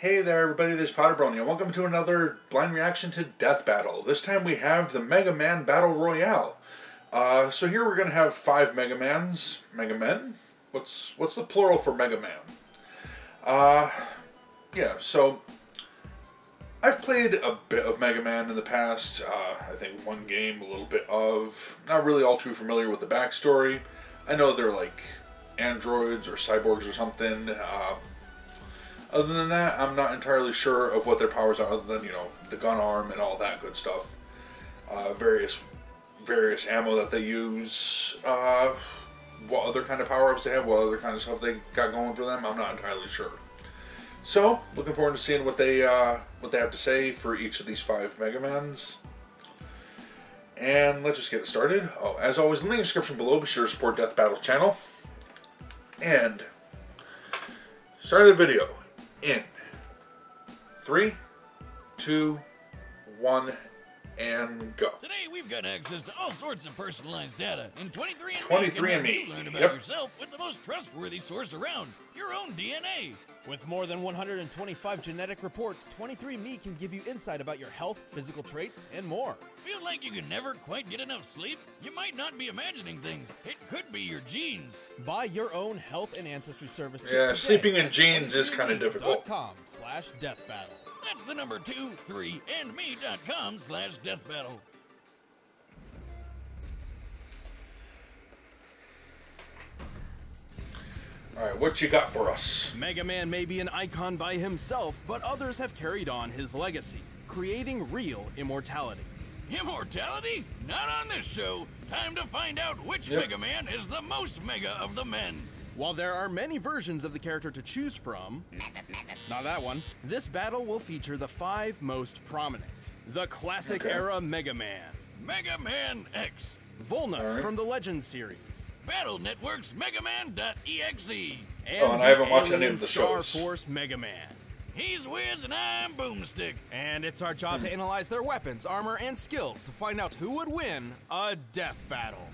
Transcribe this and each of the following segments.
Hey there everybody, this is PotterBrony and welcome to another blind reaction to Death Battle. This time we have the Mega Man Battle Royale. So here we're going to have 5 Mega Mans. Mega Men? What's the plural for Mega Man? Yeah, so I've played a bit of Mega Man in the past. I think one game, a little bit of. Not really all too familiar with the backstory. I know they're like androids or cyborgs or something. Other than that, I'm not entirely sure of what their powers are, other than, you know, the gun arm and all that good stuff. Various ammo that they use. What other kind of power-ups they have, what other kind of stuff they got going for them, I'm not entirely sure. So, looking forward to seeing what they have to say for each of these 5 Mega Mans. And let's just get it started. Oh, as always, in the description below, be sure to support Death Battle's channel. And start the video in 3, 2, 1, and go. Today we've got access to all sorts of personalized data, and 23andMe 23andMe. You learn about yourself with the most trustworthy source around, your own DNA. With more than 125 genetic reports, 23andMe can give you insight about your health, physical traits, and more. Feel like you can never quite get enough sleep? You might not be imagining things. It could be your genes. Buy your own health and ancestry service kit Yeah, today sleeping in jeans is kind of difficult. .com/deathbattle. That's the number 23andme.com/deathbattle. Alright, what you got for us? Mega Man may be an icon by himself, but others have carried on his legacy, creating real immortality. Immortality? Not on this show. Time to find out which Mega Man is the most mega of the men. While there are many versions of the character to choose from, not that one, this battle will feature the 5 most prominent. The classic era Mega Man. Mega Man X. Volna from the Legends series. Battle Network's MegaMan.exe. And I haven't watched any of the Star shows. Force Mega Man. He's Wiz and I'm Boomstick. And it's our job to analyze their weapons, armor, and skills to find out who would win a death battle.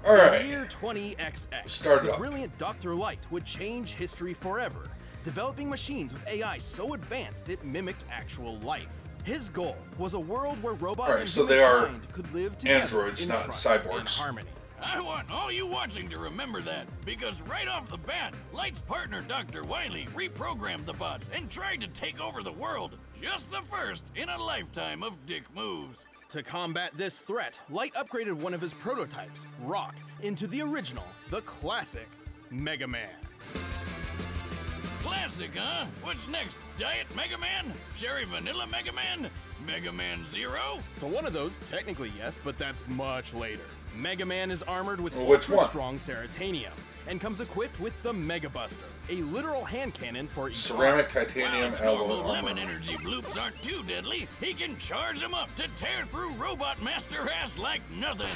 Alright. In the year 20XX, Start it the up. brilliant Dr. Light would change history forever, developing machines with AI so advanced it mimicked actual life. His goal was a world where robots and so they are humankind could live together androids, in not trust cyborgs. and harmony. I want all you watching to remember that, because right off the bat, Light's partner Dr. Wily reprogrammed the bots and tried to take over the world. Just the first in a lifetime of dick moves. To combat this threat, Light upgraded one of his prototypes, Rock, into the original, the classic, Mega Man. Classic, huh? What's next? Diet Mega Man? Cherry Vanilla Mega Man? Mega Man Zero? For one of those, technically yes, but that's much later. Mega Man is armored with Which one? ultra-strong ceratanium, and comes equipped with the Mega Buster, a literal hand cannon for each Ceramic While titanium its alloy normal lemon armor. energy bloops aren't too deadly, he can charge them up to tear through Robot Master ass like nothing.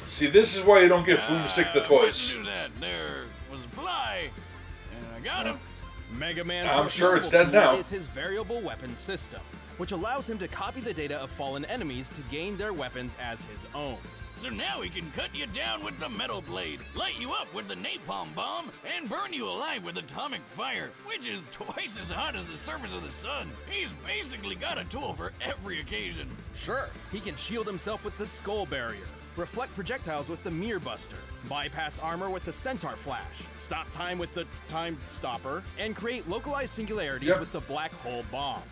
See, this is why you don't give Boomstick the toys. Wouldn't do that. There was a fly, and I got him. Mega Man's I'm most sure it's notable dead tool now. is his variable weapon system, which allows him to copy the data of fallen enemies to gain their weapons as his own. So now he can cut you down with the metal blade, light you up with the napalm bomb, and burn you alive with atomic fire, which is twice as hot as the surface of the sun. He's basically got a tool for every occasion. Sure, he can shield himself with the Skull Barrier, reflect projectiles with the Mirror Buster, bypass armor with the Centaur Flash, stop time with the Time Stopper, and create localized singularities with the Black Hole Bomb.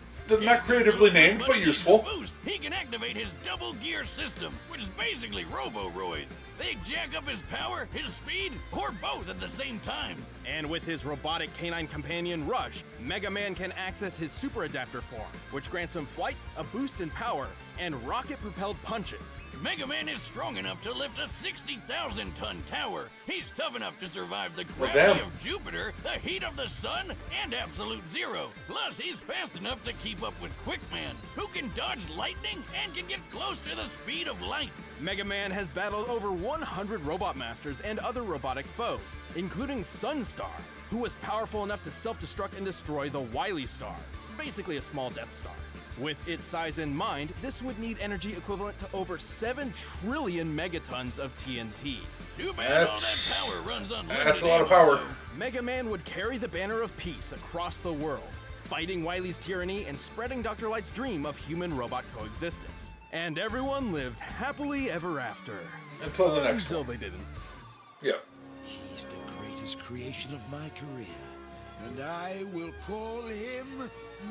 Not creatively named, but useful. Boost, he can activate his double gear system, which is basically Roboroids. They jack up his power, his speed, or both at the same time. And with his robotic canine companion Rush, Mega Man can access his Super Adapter form, which grants him flight, a boost in power, and rocket-propelled punches. Mega Man is strong enough to lift a 60,000-ton tower. He's tough enough to survive the gravity of Jupiter, the heat of the sun, and absolute zero. Plus, he's fast enough to keep up with Quickman, who can dodge lightning and can get close to the speed of light. Mega Man has battled over 100 Robot Masters and other robotic foes, including Sunstar, who was powerful enough to self-destruct and destroy the Wily Star, basically a small Death Star. With its size in mind, this would need energy equivalent to over 7 trillion megatons of TNT. Too bad all that power runs on That's a lot of power. Mega Man would carry the banner of peace across the world, fighting Wily's tyranny and spreading Dr. Light's dream of human-robot coexistence. And everyone lived happily ever after. Until the next Until one. they didn't. Yep. He's the greatest creation of my career, and I will call him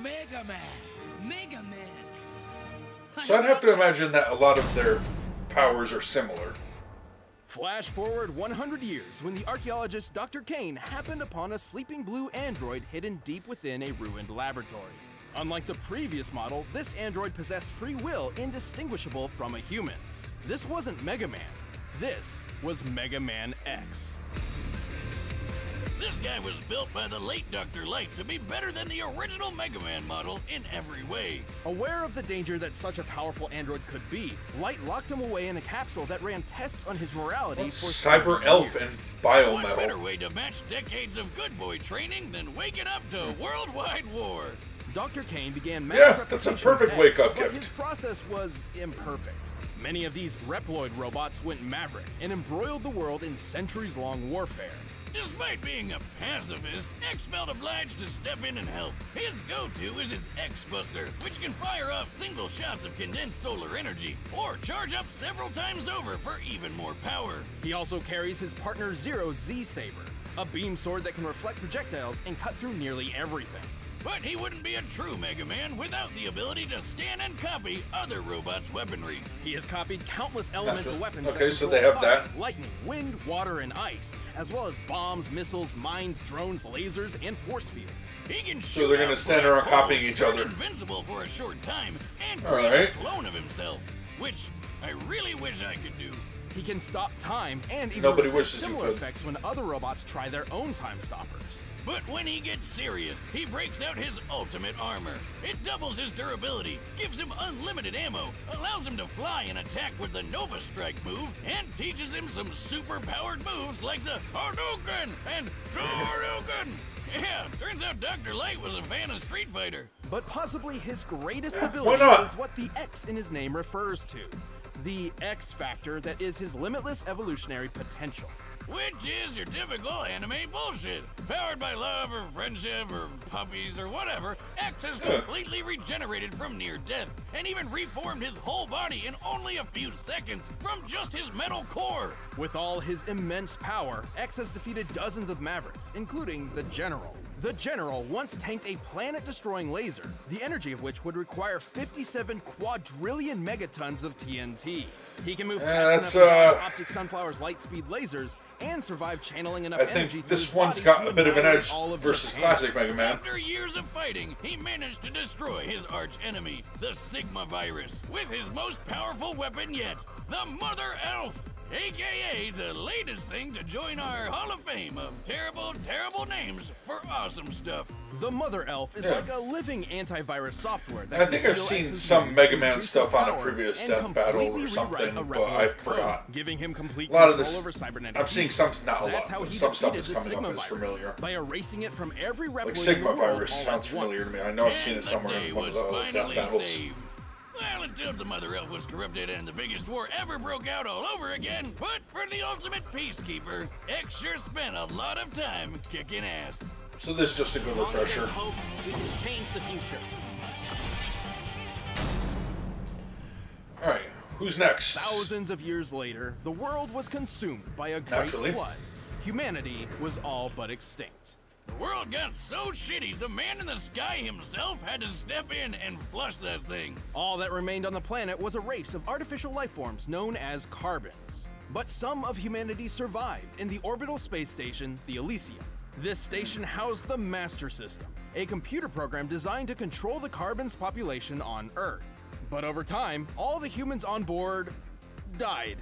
Mega Man. Mega Man. So I'd have to imagine that a lot of their powers are similar. Flash forward 100 years when the archaeologist Dr. Kane happened upon a sleeping blue android hidden deep within a ruined laboratory. Unlike the previous model, this android possessed free will indistinguishable from a human's. This wasn't Mega Man. This was Mega Man X. This guy was built by the late Dr. Light to be better than the original Mega Man model in every way. Aware of the danger that such a powerful android could be, Light locked him away in a capsule that ran tests on his morality for Cyber Elf and What better Biometal. way to match decades of good boy training than waking up to worldwide war? Dr. Kane began mass Yeah, that's a replication perfect of wake-up X, but gift. his process was imperfect. Many of these Reploid robots went maverick and embroiled the world in centuries-long warfare. Despite being a pacifist, X felt obliged to step in and help. His go-to is his X-Buster, which can fire off single shots of condensed solar energy, or charge up several times over for even more power. He also carries his partner Zero's Z-Saber, a beam sword that can reflect projectiles and cut through nearly everything. But he wouldn't be a true Mega Man without the ability to scan and copy other robots' weaponry. He has copied countless elemental Gotcha. weapons Okay, that so control they have fire, that. lightning, wind, water, and ice, as well as bombs, missiles, mines, drones, lasers, and force fields. He can So shoot they're gonna out stand black around copying holes, each turn other. invincible for a short time, and All create right. a clone of himself, which I really wish I could do. He can stop time and even Nobody resist wishes you similar could. effects when other robots try their own time stoppers. But when he gets serious, he breaks out his ultimate armor. It doubles his durability, gives him unlimited ammo, allows him to fly and attack with the Nova Strike move, and teaches him some super-powered moves like the Hadouken and Shoryuken. Yeah, turns out Dr. Light was a fan of Street Fighter. But possibly his greatest why ability not? is what the X in his name refers to. The X factor that is his limitless evolutionary potential. Which is your typical anime bullshit. Powered by love or friendship or puppies or whatever, X has completely regenerated from near death and even reformed his whole body in only a few seconds from just his metal core. With all his immense power, X has defeated dozens of Mavericks, including the General. The General once tanked a planet-destroying laser, the energy of which would require 57 quadrillion megatons of TNT. He can move fast enough that's, to dodge Optic Sunflower's light-speed lasers and survive channeling enough I energy think through this his one's body got to a bit of an annihilate edge all of versus Japan. classic Mega Man. After years of fighting, he managed to destroy his arch enemy, the Sigma virus, with his most powerful weapon yet, the Mother Elf, aka the latest thing to join our Hall of Fame of terrible, terrible names for awesome stuff. The Mother Elf is Yeah. like a living antivirus software that I can think I've reveal seen X's some moves, Mega Man increase stuff his on a power, previous and Death Battle completely or something, rewrite a but I Reploid's forgot. code, giving him complete A lot of control this, over cybernetic I'm seeing fusion. some, not a lot, That's how but he some stuff defeated that's the coming Sigma up is virus familiar. by erasing it from every Reploid Like in Sigma the world virus all sounds at familiar once. to me. I know I've seen And it somewhere the day in one of was the Death finally Battles. saved. Well, until the Mother Elf was corrupted and the biggest war ever broke out all over again. But for the ultimate peacekeeper, X sure spent a lot of time kicking ass. So this is just a good refresher. Hope we can change the future. Alright, who's next? Thousands of years later, the world was consumed by a great Naturally. flood. Humanity was all but extinct. The world got so shitty, the man in the sky himself had to step in and flush that thing. All that remained on the planet was a race of artificial life forms known as carbons. But some of humanity survived in the orbital space station, the Elysium. This station housed the Master System, a computer program designed to control the carbons population on Earth. But over time, all the humans on board died.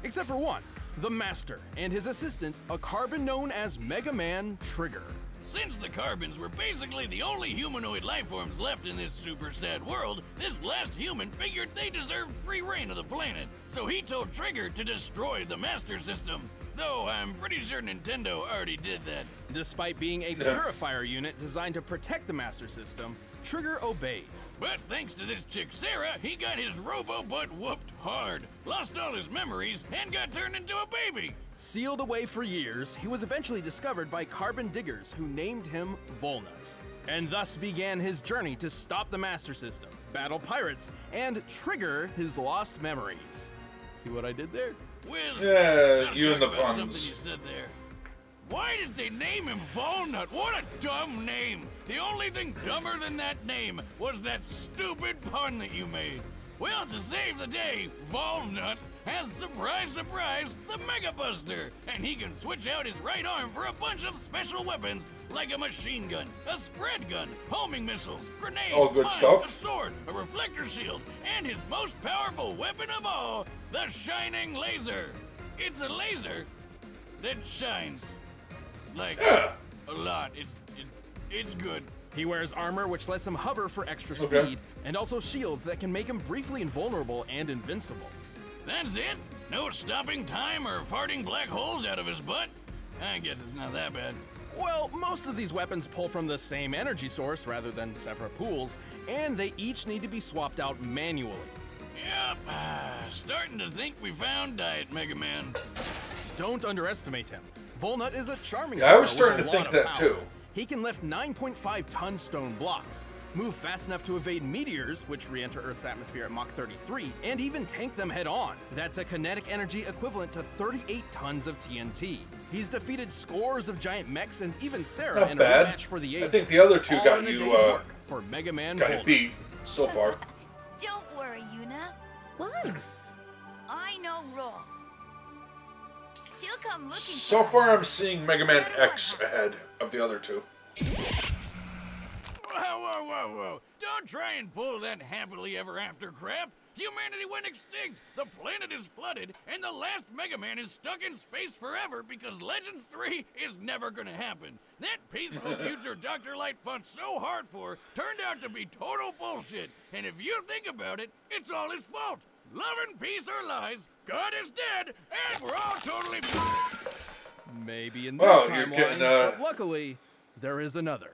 Except for one, the Master, and his assistant, a carbon known as Mega Man Trigger. Since the Carbons were basically the only humanoid life forms left in this super sad world, this last human figured they deserved free reign of the planet. So he told Trigger to destroy the Master System. Though I'm pretty sure Nintendo already did that. Despite being a purifier unit designed to protect the Master System, Trigger obeyed. But thanks to this chick Sarah, he got his robo-butt whooped hard, lost all his memories, and got turned into a baby. Sealed away for years, he was eventually discovered by carbon diggers who named him Volnut. And thus began his journey to stop the Master System, battle pirates, and trigger his lost memories. See what I did there? Wiz, Yeah, you and the talk about puns. Something you said there. Why did they name him Volnut? What a dumb name! The only thing dumber than that name was that stupid pun that you made. Well, to save the day, Volnut has, surprise, surprise, the Mega Buster, and he can switch out his right arm for a bunch of special weapons like a machine gun, a spread gun, homing missiles, grenades, All good mines, stuff. a sword, a reflector shield, and his most powerful weapon of all, the Shining Laser. It's a laser that shines. Like, a lot. It's good. He wears armor which lets him hover for extra Okay. speed, and also shields that can make him briefly invulnerable and invincible. That's it? No stopping time or farting black holes out of his butt? I guess it's not that bad. Well, most of these weapons pull from the same energy source rather than separate pools, and they each need to be swapped out manually. Yep, starting to think we found Diet Mega Man. Don't underestimate him. Volnut is a charming Yeah, I was hero starting with to a think lot of that power. too. He can lift 9.5-ton stone blocks, move fast enough to evade meteors, which re-enter Earth's atmosphere at Mach 33, and even tank them head-on. That's a kinetic energy equivalent to 38 tons of TNT. He's defeated scores of giant mechs and even Sarah Not in bad. a rematch for the I Age. think the other two All got in a you, day's work for Mega Man got you Volnut. beat so far. Don't worry, Yuna. Why? I know Ro. She'll come looking So for far, I'm seeing Mega Man X ahead of the other two. Whoa. Don't try and pull that happily ever after crap. Humanity went extinct, the planet is flooded, and the last Mega Man is stuck in space forever because Legends 3 is never gonna happen. That peaceful future Dr. Light fought so hard for turned out to be total bullshit. And if you think about it, it's all his fault. Love and peace are lies, God is dead, and we're all totally... Maybe in this Well, you're timeline, getting, but luckily, there is another.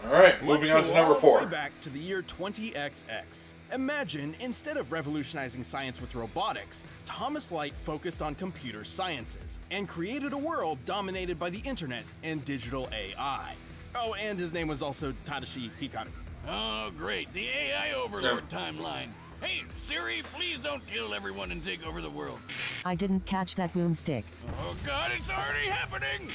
Alright, moving on Let's to go number all the way 4. back to the year 20XX. Imagine, instead of revolutionizing science with robotics, Thomas Light focused on computer sciences and created a world dominated by the internet and digital AI. Oh, and his name was also Tadashi Hikaru. Oh, great. The AI Overlord timeline. Hey, Siri, please don't kill everyone and take over the world. I didn't catch that boomstick. Oh, God, it's already happening!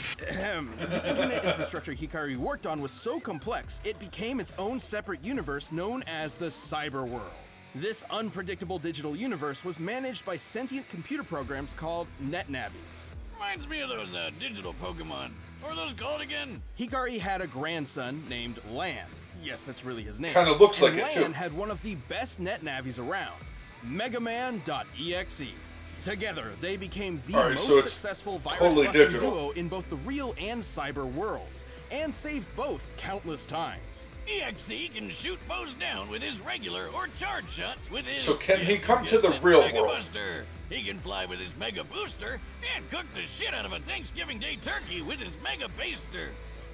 The internet infrastructure Hikaru worked on was so complex, it became its own separate universe known as the Cyber World. This unpredictable digital universe was managed by sentient computer programs called NetNavies. Reminds me of those digital Pokemon. What are those called again? Hikari had a grandson named Lan. Yes, that's really his name. Kinda looks and like it, Lan too. had one of the best NetNavies around, Megaman.exe. Together, they became the Alright, most so it's successful totally virus-busting digital. duo in both the real and cyber worlds, and saved both countless times. EXE can shoot foes down with his regular or charge shots with his... So can he yes, come to the yes, real Mega world? Buster. He can fly with his Mega Booster and cook the shit out of a Thanksgiving Day turkey with his Mega Baster.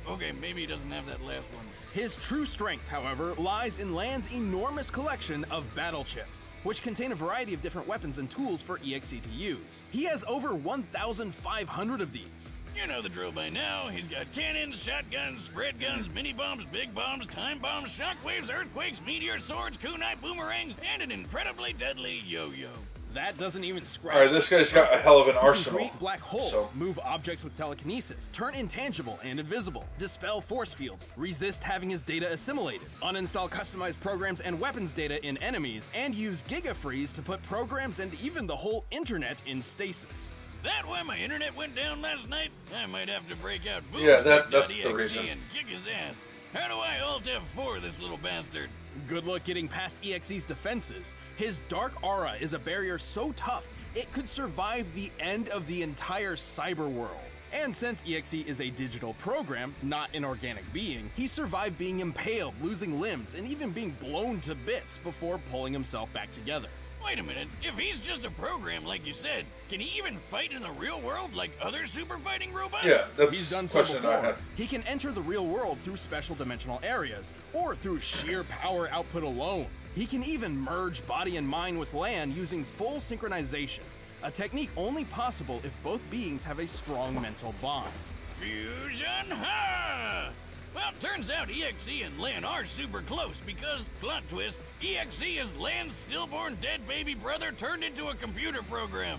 Okay, maybe he doesn't have that last one. His true strength, however, lies in Lan's enormous collection of battle chips, which contain a variety of different weapons and tools for EXE to use. He has over 1,500 of these. You know the drill by now. He's got cannons, shotguns, spread guns, mini bombs, big bombs, time bombs, shockwaves, earthquakes, meteor swords, kunai boomerangs, and an incredibly deadly yo-yo. That doesn't even scratch. Alright, this the guy's got a surface. hell of an He can arsenal. create black holes, So- move objects with telekinesis, turn intangible and invisible, dispel force fields, resist having his data assimilated, uninstall customized programs and weapons data in enemies, and use GigaFreeze to put programs and even the whole internet in stasis. That why my internet went down last night? I might have to break out Yeah, that's the boomstick.exe reason. and kick his ass. How do I Alt F4 this little bastard? Good luck getting past EXE's defenses. His dark aura is a barrier so tough, it could survive the end of the entire cyber world. And since EXE is a digital program, not an organic being, he survived being impaled, losing limbs, and even being blown to bits before pulling himself back together. Wait a minute, if he's just a program like you said, can he even fight in the real world like other super fighting robots? Yeah, that's He's done the so question I before. had. He can enter the real world through special dimensional areas, or through sheer power output alone. He can even merge body and mind with land using full synchronization, a technique only possible if both beings have a strong mental bond. Fusion, ha! Well, turns out EXE and Lan are super close because, plot twist, EXE is Lan's stillborn dead baby brother turned into a computer program.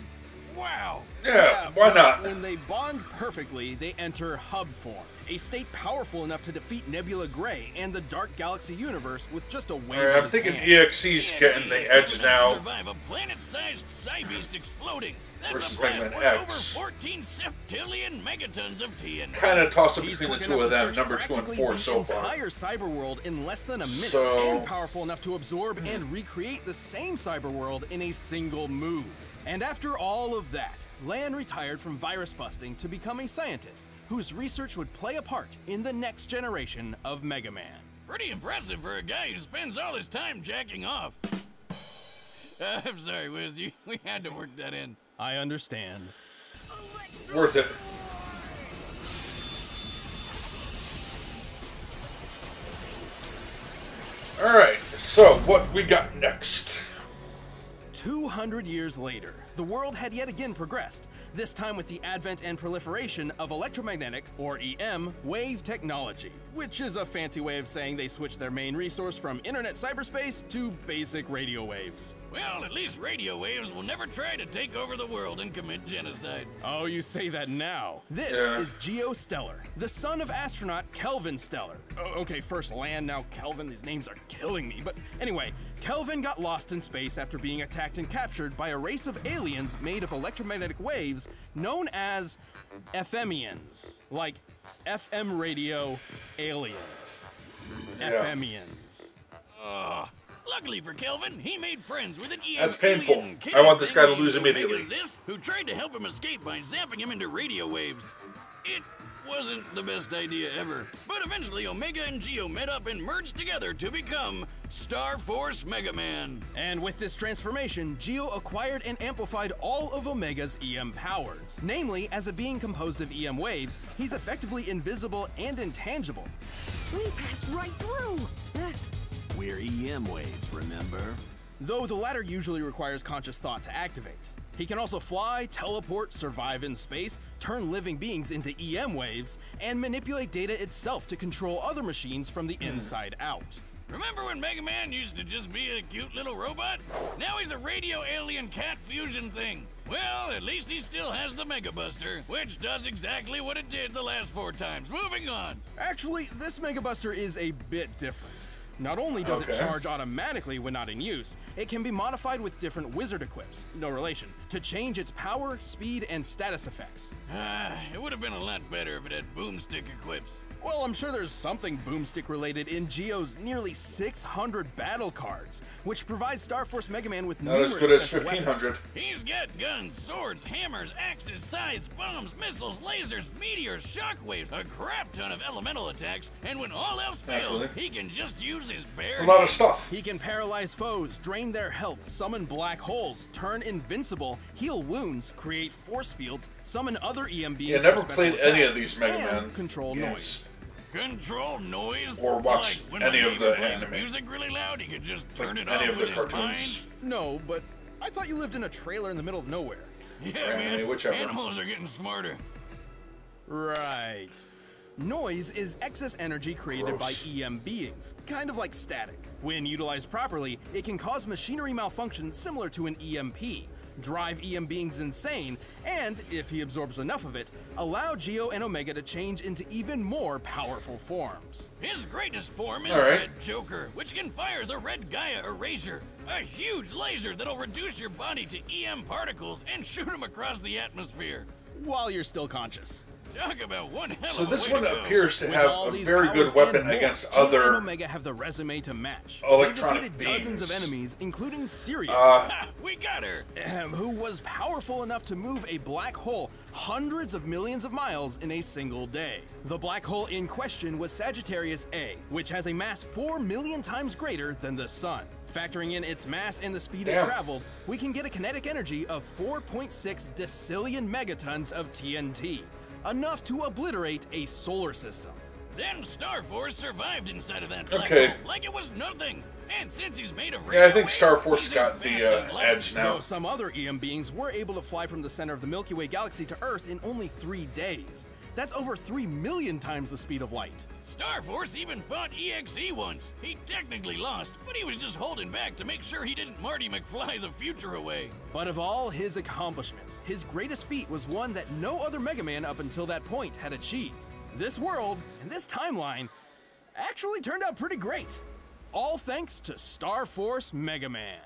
Wow. Yeah, why not? When they bond perfectly, they enter hub form, a state powerful enough to defeat Nebula Gray and the Dark Galaxy universe with just a wave Alright, of I'm his thinking hand. EXE's getting the edge now. Survive a planet-sized Psybeast exploding. Versus That's a blast Mega Man worth X. over 14 septillion megatons of TNT. Kind of toss up He's between the quick two enough of to them, search number 2 and practically 4 the so far. entire cyber world in less than a minute, So- and powerful enough to absorb and recreate the same cyber world in a single move. And after all of that, Lan retired from virus busting to become a scientist whose research would play a part in the next generation of Mega Man. Pretty impressive for a guy who spends all his time jacking off. I'm sorry, Wiz, we had to work that in. I understand. Worth it. Alright, so what we got next? 200 years later, the world had yet again progressed, this time with the advent and proliferation of electromagnetic, or EM, wave technology, which is a fancy way of saying they switched their main resource from internet cyberspace to basic radio waves. Well, at least radio waves will never try to take over the world and commit genocide. Oh, you say that now. This is Geo Stellar, the son of astronaut Kelvin Stellar. Okay, first Lan, now Kelvin. These names are killing me. But anyway, Kelvin got lost in space after being attacked and captured by a race of aliens made of electromagnetic waves known as FMians. Like FM radio aliens. FMians. Luckily for Kelvin, he made friends with an EM That's painful. alien kid I want this guy to named lose immediately. Omega-Zis, who tried to help him escape by zapping him into radio waves. It wasn't the best idea ever, but eventually Omega and Geo met up and merged together to become Star Force Mega Man. And with this transformation, Geo acquired and amplified all of Omega's EM powers. Namely, as a being composed of EM waves, he's effectively invisible and intangible. We passed right through. We're EM waves, remember? Though the latter usually requires conscious thought to activate. He can also fly, teleport, survive in space, turn living beings into EM waves, and manipulate data itself to control other machines from the inside out. Remember when Mega Man used to just be a cute little robot? Now he's a radio alien cat fusion thing. Well, at least he still has the Mega Buster, which does exactly what it did the last 4 times. Moving on. Actually, this Mega Buster is a bit different. Not only does it charge automatically when not in use, it can be modified with different wizard equips, no relation, to change its power, speed, and status effects. It would have been a lot better if it had boomstick equips. Well, I'm sure there's something boomstick related in Geo's nearly 600 battle cards, which provides Star Force Mega Man with Not numerous as good as special 1500. weapons. He's got guns, swords, hammers, axes, scythes, bombs, missiles, lasers, meteors, shockwaves, a crap ton of elemental attacks, and when all else fails, he can just use his bare It's a lot of hands. stuff. He can paralyze foes, drain their health, summon black holes, turn invincible, heal wounds, create force fields, summon other EM beings. Yeah, never for special played any of attacks, these Mega and Man control games. noise. Control noise? Or watch like when any my of neighbor the plays anime. music really loud, he could just Like turn it any off of with the his cartoons. No, but I thought you lived in a trailer in the middle of nowhere. mind. Yeah, Or anime, man. whichever. Animals are getting smarter. Right. Noise is excess energy created Gross. by EM beings, kind of like static. When utilized properly, it can cause machinery malfunction similar to an EMP, drive EM beings insane, and, if he absorbs enough of it, allow Geo and Omega to change into even more powerful forms. His greatest form is Alright. Red Joker, which can fire the Red Gaia Erasure, a huge laser that'll reduce your body to EM particles and shoot them across the atmosphere. While you're still conscious. Talk about one hell So of a this way one to go. appears to With have all a these very powers good weapon and more, against Geo and other Omega have the resume to match. electronic They defeated dozens of beings. enemies, including Sirius. We got her. Who was powerful enough to move a black hole hundreds of millions of miles in a single day. The black hole in question was Sagittarius A, which has a mass 4 million times greater than the Sun. Factoring in its mass and the speed it traveled, we can get a kinetic energy of 4.6 decillion megatons of TNT, enough to obliterate a solar system. Then Star Force survived inside of that black hole like it was nothing. And since he's made of I think Star Force got the edge now. Though some other EM beings were able to fly from the center of the Milky Way galaxy to Earth in only 3 days. That's over 3 million times the speed of light. Star Force even fought EXE once. He technically lost, but he was just holding back to make sure he didn't Marty McFly the future away. But of all his accomplishments, his greatest feat was one that no other Mega Man up until that point had achieved. This world, and this timeline, actually turned out pretty great. All thanks to Star Force Mega Man.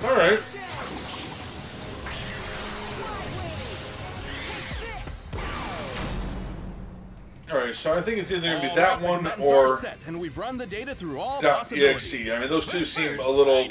All right. All right, so I think it's either going to be that one or set, and we've run the data through all .exe. I mean, those two seem a little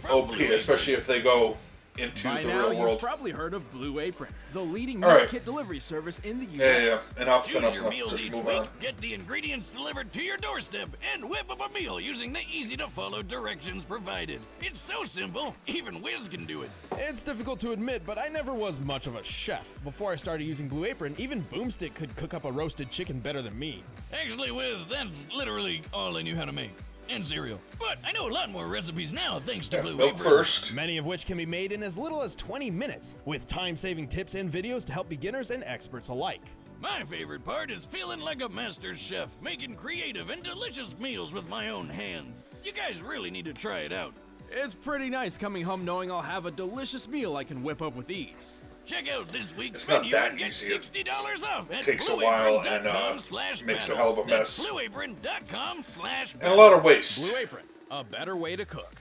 OP, especially if they go into By the now, real world. You've probably heard of Blue Apron, the leading meal kit delivery service in the U.S. Yeah. Enough. Choose your meals each week, get the ingredients delivered to your doorstep, and whip up a meal using the easy-to-follow directions provided. It's so simple, even Wiz can do it. It's difficult to admit, but I never was much of a chef. Before I started using Blue Apron, even Boomstick could cook up a roasted chicken better than me. Actually, Wiz, that's literally all I knew how to make. And cereal. But I know a lot more recipes now thanks to Blue Apron. First. Many of which can be made in as little as 20 minutes, with time-saving tips and videos to help beginners and experts alike. My favorite part is feeling like a master chef, making creative and delicious meals with my own hands. You guys really need to try it out. It's pretty nice coming home knowing I'll have a delicious meal I can whip up with ease. Check out this week's menu and get $60 off at takes a while and makes a hell of a mess. BlueApron.com/battle. And a lot of waste. Blue Apron, a better way to cook.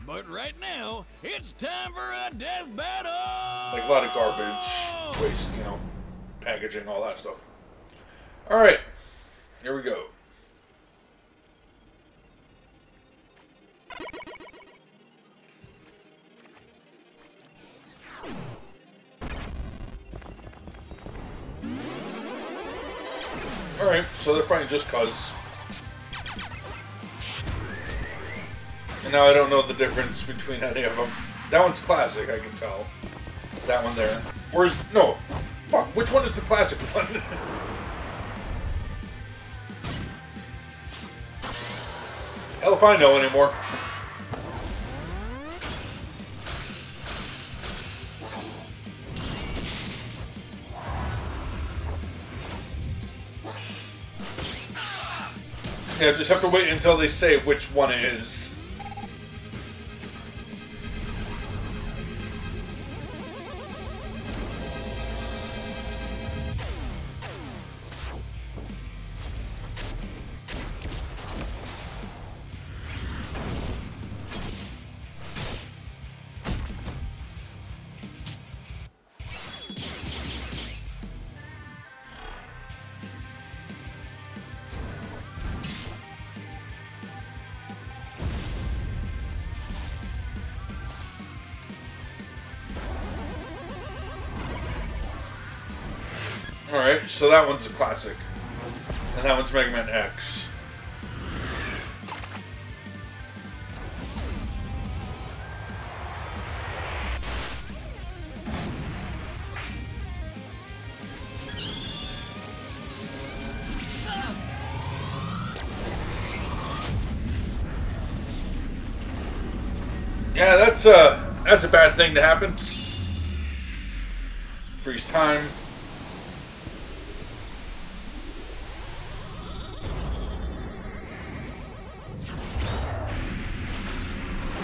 But right now, it's time for a death battle! Like a lot of garbage, waste, you know, packaging, all that stuff. Alright, here we go. Alright, so they're fighting just cause. And now I don't know the difference between any of them. That one's classic, I can tell. That one there. Where's... No. Fuck, which one is the classic one? Hell if I know anymore. Yeah, just have to wait until they say which one it is. Alright, so that one's a classic. And that one's Mega Man X. Yeah, that's a bad thing to happen. Freeze time.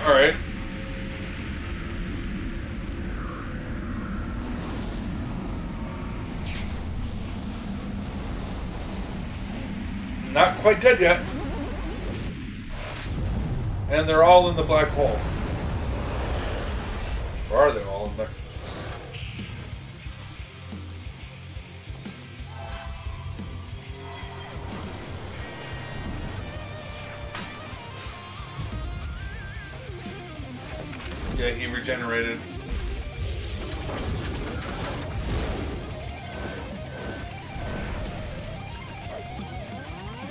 Alright. Not quite dead yet. And they're all in the black hole. Or are they all in there? Yeah, he regenerated.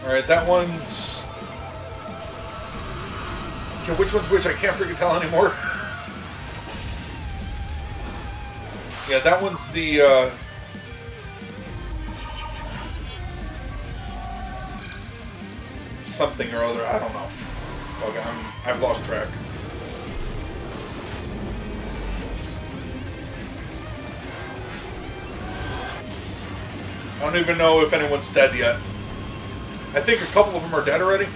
Alright, that one's... Okay, which one's which? I can't freaking tell anymore. Yeah, that one's the, something or other. I don't know. Okay, I've lost track. I don't even know if anyone's dead yet. I think a couple of them are dead already.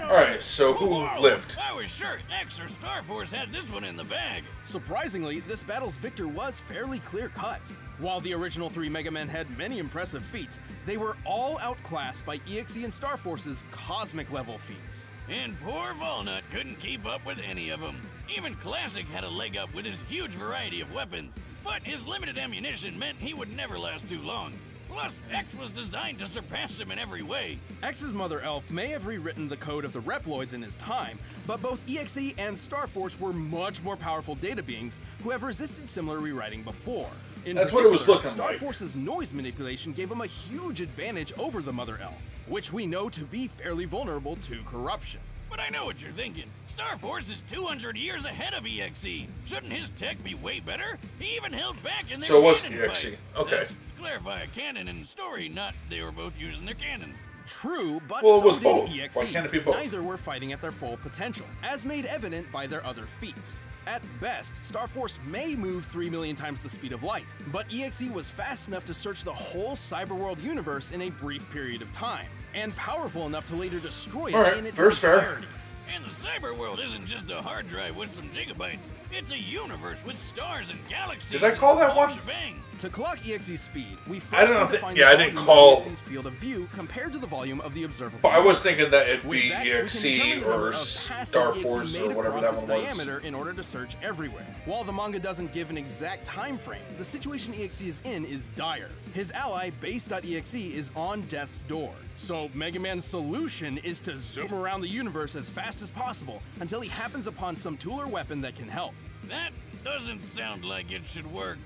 Alright, so who lived? I was sure X or Star Force had this one in the bag. Surprisingly, this battle's victor was fairly clear-cut. While the original 3 Mega Men had many impressive feats, they were all outclassed by EXE and Star Force's cosmic-level feats. And poor Walnut couldn't keep up with any of them. Even Classic had a leg up with his huge variety of weapons, but his limited ammunition meant he would never last too long. Plus, X was designed to surpass him in every way. X's Mother Elf may have rewritten the code of the Reploids in his time, but both EXE and Star Force were much more powerful data beings who have resisted similar rewriting before. That's what it was looking Star like. Force's noise manipulation gave him a huge advantage over the Mother Elf, which we know to be fairly vulnerable to corruption. But I know what you're thinking. Star Force is 200 years ahead of EXE. Shouldn't his tech be way better? He even held back in their So it was cannon EXE. fight. Okay. Let's clarify, a cannon and story, not they were both using their cannons. True, but Well, it was so both. did EXE. Why can't it be both? Neither were fighting at their full potential, as made evident by their other feats. At best, Star Force may move 3 million times the speed of light, but EXE was fast enough to search the whole cyberworld universe in a brief period of time, and powerful enough to later destroy it in its entirety. And the cyber world isn't just a hard drive with some gigabytes. It's a universe with stars and galaxies. Did I call that one? Shebang. To clock EXE's speed, we I first don't know need to if find yeah, I the didn't volume call. of EXE's field of view compared to the volume of the observable. But I was thinking that it'd With be that, we can EXE determine the number or of passes Star EXE Force made or whatever across that its one was. diameter in order to search everywhere. While the manga doesn't give an exact time frame, the situation EXE is in is dire. His ally, Base.exe, is on death's door. So Mega Man's solution is to zoom around the universe as fast as possible until he happens upon some tool or weapon that can help. That doesn't sound like it should work.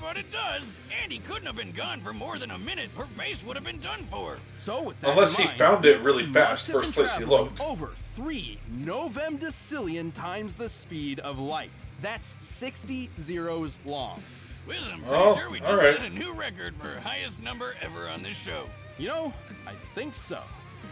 But it does, and he couldn't have been gone for more than a minute, or Base would have been done for. So with that Unless in he mind, found it EXE really fast, must have first been place he traveling looked. over 3 novemdecillion times the speed of light. That's 60 zeros long. Wiz, I'm pretty Oh, sure we just alright. set a new record for highest number ever on this show. You know, I think so.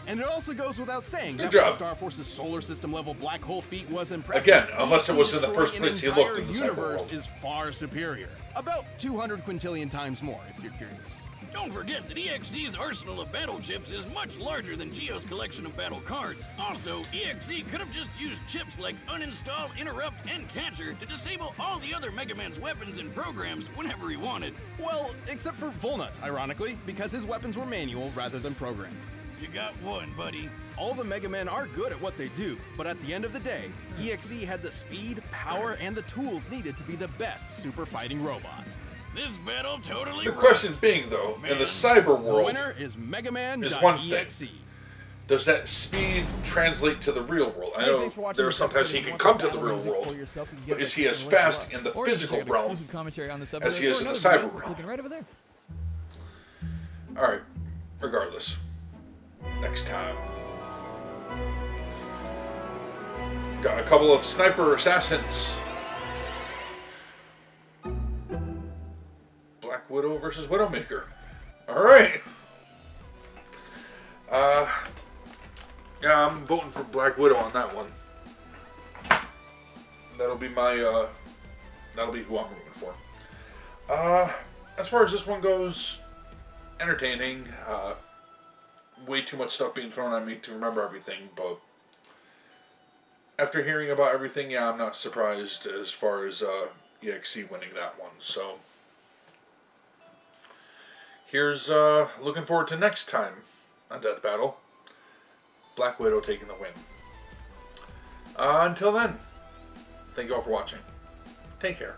And it also goes without saying Good that while job. Star Force's solar system level black hole feat was impressive, Again, unless it EXE was in the first destroying place he an looked in the entire cyber universe world. is far superior. About 200 quintillion times more, if you're curious. Don't forget that EXE's arsenal of battle chips is much larger than Geo's collection of battle cards. Also, EXE could have just used chips like Uninstall, Interrupt, and Catcher to disable all the other Mega Man's weapons and programs whenever he wanted. Well, except for Volnut, ironically, because his weapons were manual rather than programmed. You got one, buddy. All the Mega Men are good at what they do, but at the end of the day, EXE had the speed, power, and the tools needed to be the best super fighting robot. This battle totally The rocked. question being, though, in the cyber The world, winner is Mega Man is one thing. EXE. does that speed translate to the real world? I Hey, know thanks for watching there are this sometimes episode. he If can you come want to the the battle real music world, for yourself, you can but get is that he as in the link fast below. in the Or you can physical check out realm exclusive commentary on this as episode he is or in the another cyber video realm? clicking right over there. Alright, regardless. Next time. Got a couple of sniper assassins. Black Widow versus Widowmaker. Alright. Yeah, I'm voting for Black Widow on that one. That'll be my, that'll be who I'm rooting for. As far as this one goes, entertaining. Way too much stuff being thrown at me to remember everything, but after hearing about everything, yeah, I'm not surprised as far as EXE winning that one. So here's looking forward to next time on Death Battle. Black Widow taking the win. Until then, thank you all for watching. Take care.